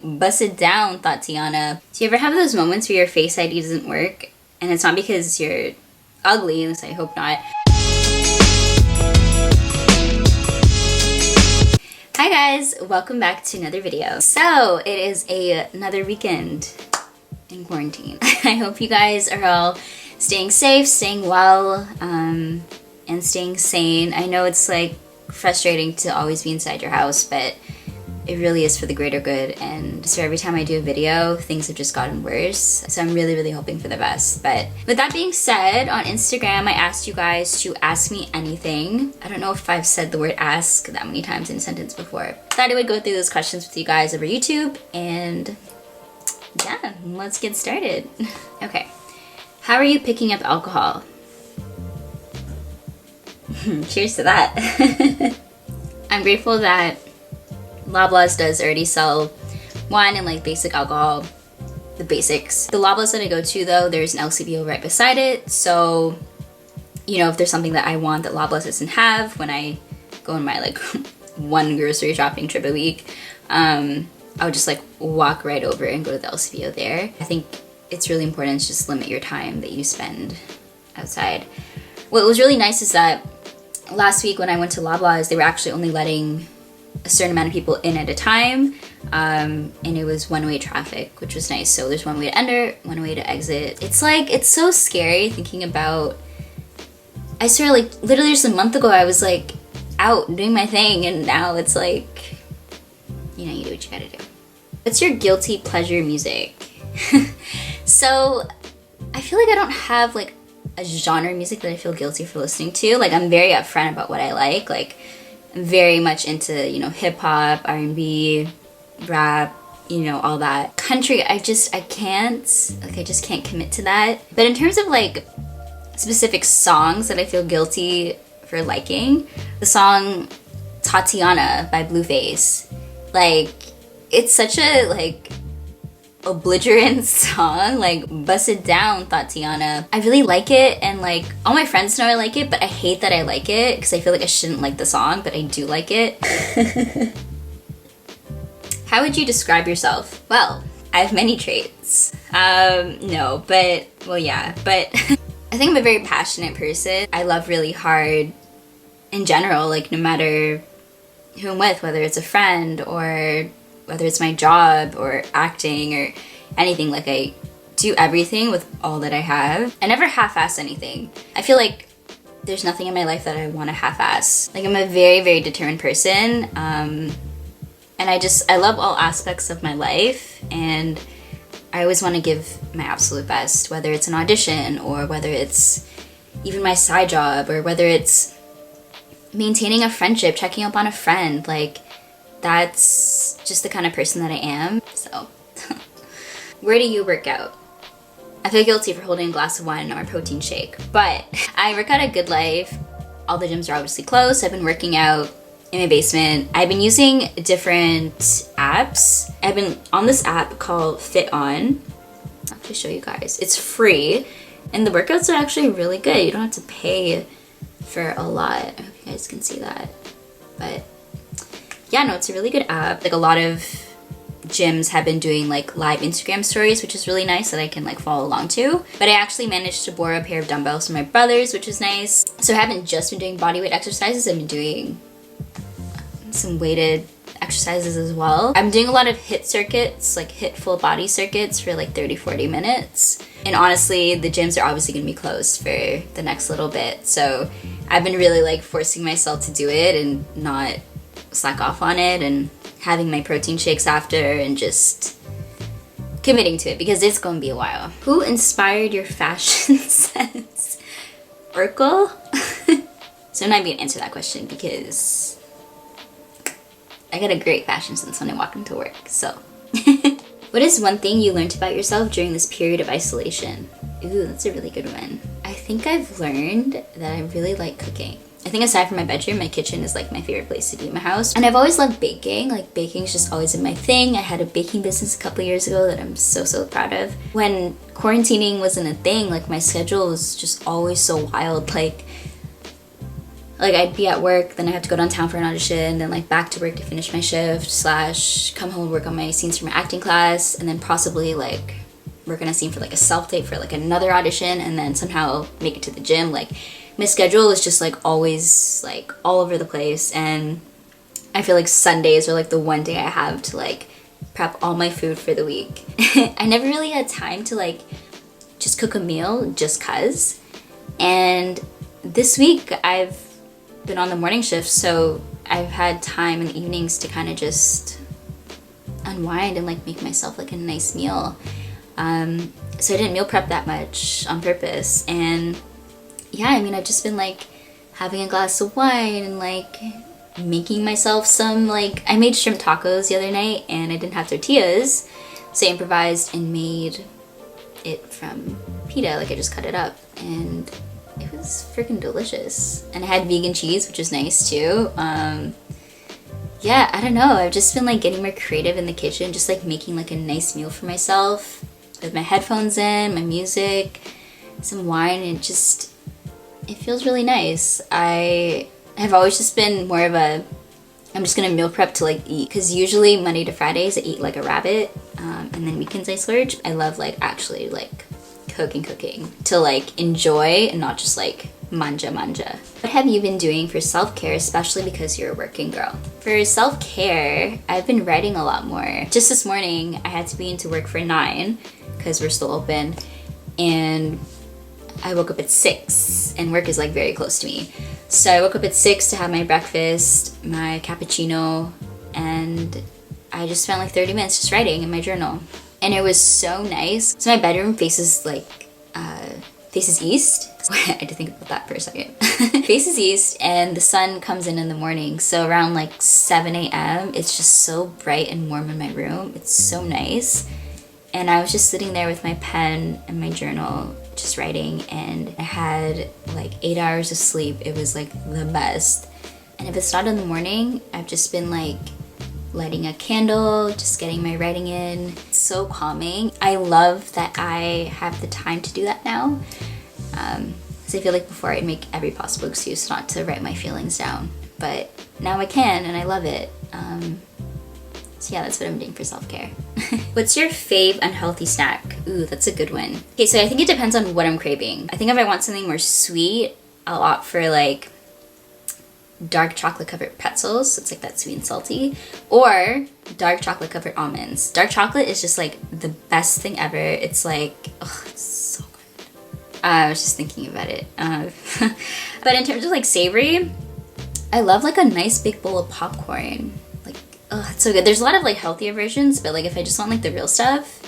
Bust it down, Tatiana. Do you ever have those moments where your Face ID doesn't work? And it's not because you're ugly, at least I hope not. Hi guys, welcome back to another video. So it is another weekend in quarantine. I hope you guys are all staying safe, staying well, and staying sane. I know it's like frustrating to always be inside your house, but it really is for the greater good, and so every time I do a video, things have just gotten worse. So I'm really hoping for the best. But with that being said, on Instagram, I asked you guys to ask me anything. I don't know if I've said the word ask that many times in a sentence before. Thought I would go through those questions with you guys over YouTube, and yeah, let's get started. Okay, how are you picking up alcohol? Cheers to that. I'm grateful that Loblaws does already sell wine and like basic alcohol, the basics. The Loblaws that I go to though, there's an LCBO right beside it. So, you know, if there's something that I want that Loblaws doesn't have when I go on my like one grocery shopping trip a week, I would just like walk right over and go to the LCBO there. I think it's really important to just limit your time that you spend outside. What was really nice is that last week when I went to Loblaws, they were actually only letting a certain amount of people in at a time, and it was one-way traffic, which was nice. So there's one way to enter, one way to exit. It's like, it's so scary thinking about, I swear, like literally just a month ago I was like out doing my thing, and now it's like, you know, you do what you gotta do. What's your guilty pleasure music? So I feel like I don't have like a genre of music that I feel guilty for listening to. Like I'm very upfront about what I like I'm very much into, you know, hip-hop, R&B, rap, you know, all that. Country, I just can't commit to that. But in terms of like specific songs that I feel guilty for liking, the song Tatiana by Blueface, like it's such a like belligerent song, like bust it down, Tatiana. I really like it, and like all my friends know I like it, but I hate that I like it because I feel like I shouldn't like the song, but I do like it. How would you describe yourself? Well, I have many traits. No, but, well, yeah, but I think I'm a very passionate person. I love really hard in general, like no matter who I'm with, whether it's a friend or whether it's my job or acting or anything. Like I do everything with all that I have. I never half-ass anything. I feel like there's nothing in my life that I want to half-ass. Like I'm a very determined person, and I love all aspects of my life, and I always want to give my absolute best, whether it's an audition or whether it's even my side job or whether it's maintaining a friendship, checking up on a friend. Like that's just the kind of person that I am. So where do you work out? I feel guilty for holding a glass of wine or a protein shake, but I work out at Good Life. All the gyms are obviously closed. I've been working out in my basement. I've been using different apps. I've been on this app called Fit On. I'll have to show you guys. It's free, and the workouts are actually really good. You don't have to pay for a lot. I hope you guys can see that, but yeah, no, it's a really good app. Like a lot of gyms have been doing like live Instagram stories, which is really nice that I can like follow along to. But I actually managed to borrow a pair of dumbbells from my brother's, which is nice. So I haven't just been doing bodyweight exercises, I've been doing some weighted exercises as well. I'm doing a lot of HIIT circuits, like HIIT full body circuits for like 30-40 minutes. And honestly, the gyms are obviously gonna be closed for the next little bit. So I've been really like forcing myself to do it and not slack off on it, and having my protein shakes after and just committing to it because it's gonna be a while. Who inspired your fashion sense? Urkel? So I'm not even gonna answer that question because I got a great fashion sense when I walk into work, so. What is one thing you learned about yourself during this period of isolation? Ooh, that's a really good one. I think I've learned that I really like cooking. I think aside from my bedroom, my kitchen is like my favorite place to be in my house. And I've always loved baking. Like baking's just always been my thing. I had a baking business a couple years ago that I'm so proud of. When quarantining wasn't a thing, like my schedule was just always so wild. Like like I'd be at work, then I have to go downtown for an audition, then like back to work to finish my shift, slash come home and work on my scenes for my acting class, and then possibly like work on a scene for like a self-tape for like another audition, and then somehow make it to the gym. Like my schedule is just like always like all over the place, and I feel like Sundays are like the one day I have to like prep all my food for the week. I never really had time to like just cook a meal just cuz. And this week I've been on the morning shift, so I've had time in the evenings to kind of just unwind and like make myself like a nice meal. So I didn't meal prep that much on purpose, and yeah, I mean, I've just been like having a glass of wine and like making myself some, like, I made shrimp tacos the other night and I didn't have tortillas, so I improvised and made it from pita. Like I just cut it up and it was freaking delicious. And I had vegan cheese, which was nice too. Yeah, I don't know, I've just been like getting more creative in the kitchen, just like making like a nice meal for myself with my headphones in, my music, some wine, and it feels really nice. I have always just been more of a, I'm just gonna meal prep to like eat, because usually Monday to Fridays I eat like a rabbit, and then weekends I splurge. I love like actually like cooking to like enjoy and not just like manja. What have you been doing for self-care, especially because you're a working girl? For self-care, I've been writing a lot more. Just this morning I had to be into work for 9 because we're still open, and I woke up at 6 and work is like very close to me. So I woke up at 6 to have my breakfast, my cappuccino, and I just spent like 30 minutes just writing in my journal. And it was so nice. So my bedroom faces like, faces east. I had to think about that for a second. Faces east, and the sun comes in the morning. So around like 7 a.m. it's just so bright and warm in my room. It's so nice. And I was just sitting there with my pen and my journal, just writing, and I had like 8 hours of sleep. It was like the best. And if it's not in the morning, I've just been like lighting a candle, just getting my writing in. It's so calming. I love that I have the time to do that now. Because I feel like before I'd make every possible excuse not to write my feelings down. But now I can, and I love it. So yeah, that's what I'm doing for self-care. What's your fave unhealthy snack? Ooh, that's a good one. Okay, so I think it depends on what I'm craving. I think if I want something more sweet, I'll opt for like dark chocolate covered pretzels. It's like that sweet and salty. Or dark chocolate covered almonds. Dark chocolate is just like the best thing ever. It's like, oh, it's so good. I was just thinking about it. But in terms of like savory, I love like a nice big bowl of popcorn. Oh, it's so good. There's a lot of like healthier versions, but like if I just want like the real stuff,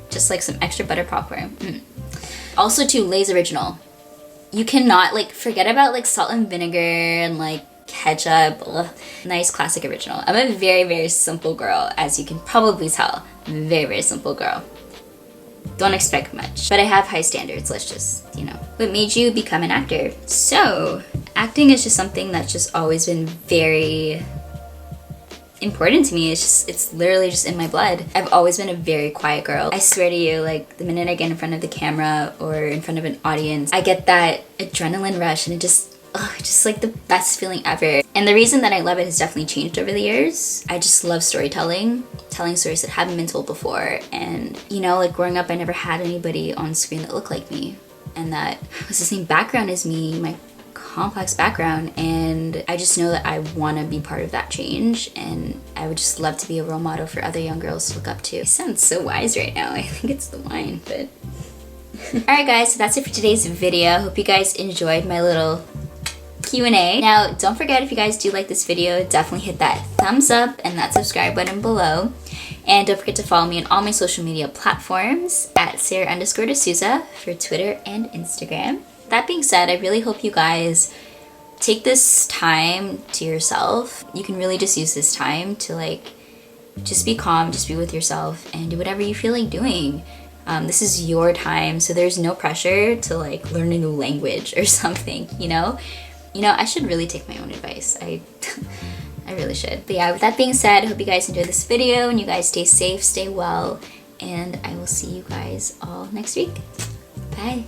just like some extra butter popcorn. Also too, Lay's Original. You cannot like forget about like salt and vinegar and like ketchup. Ugh. Nice classic original. I'm a very, very simple girl, as you can probably tell. Very, very simple girl. Don't expect much, but I have high standards, let's just, you know. What made you become an actor? So, acting is just something that's just always been very important to me. It's literally just in my blood. I've always been a very quiet girl. I swear to you, like the minute I get in front of the camera or in front of an audience, I get that adrenaline rush, and it's just like the best feeling ever. And the reason that I love it has definitely changed over the years. I just love storytelling, telling stories that haven't been told before. And you know, like growing up, I never had anybody on screen that looked like me and that was the same background as me, my complex background, and I just know that I want to be part of that change, and I would just love to be a role model for other young girls to look up to. I sound so wise right now. I think it's the wine, but alright guys, so that's it for today's video. Hope you guys enjoyed my little Q&A. Now don't forget, if you guys do like this video, definitely hit that thumbs up and that subscribe button below, and don't forget to follow me on all my social media platforms at Sarah_DeSouza for Twitter and Instagram. That being said, I really hope you guys take this time to yourself. You can really just use this time to like, just be calm, just be with yourself, and do whatever you feel like doing. This is your time, so there's no pressure to like learn a new language or something, you know? You know, I should really take my own advice. I really should. But yeah, with that being said, I hope you guys enjoyed this video and you guys stay safe, stay well, and I will see you guys all next week. Bye.